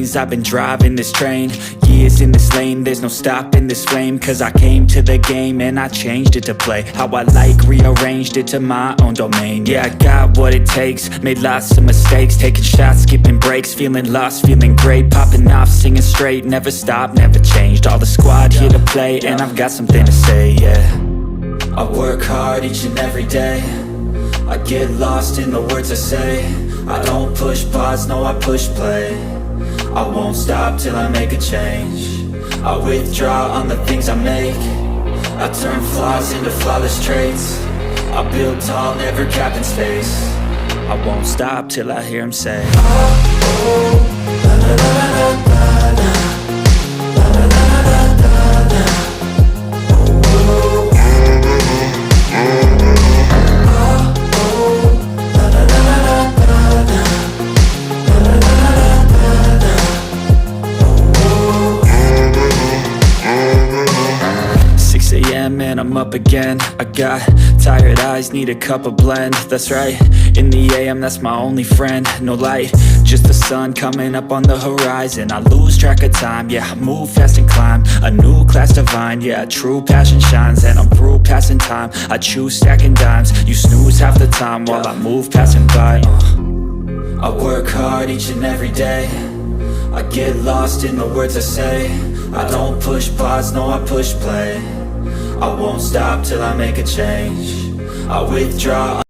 lanes, I've been driving this train. Years in this lane, there's no stopping this flame. Cause I came to the game and I changed it to play how I like, rearranged it to my own domain. Yeah, I got what it takes, made lots of mistakes, taking shots, skipping breaks, feeling lost, feeling great, popping off, singing straight, never stopped, never changed. All the squad here to play, and I've got something to say, yeah. I work hard each and every day, I get lost in the words I say. I don't push pause, no I push play. I won't stop till I make a change. I withdraw on the things I make. I turn flaws into flawless traits. I build tall, never capped in space. I won't stop till I hear him say, oh, oh, la la la la la la. And I'm up again. I got tired eyes, need a cup of blend. That's right, in the AM, that's my only friend. No light, just the sun coming up on the horizon. I lose track of time, yeah, I move fast and climb a new class divine, yeah, true passion shines. And I'm through passing time, I choose stacking dimes. You snooze half the time while I move passing by. I work hard each and every day, I get lost in the words I say. I don't push pause, no I push play. I won't stop till I make a change. I withdraw.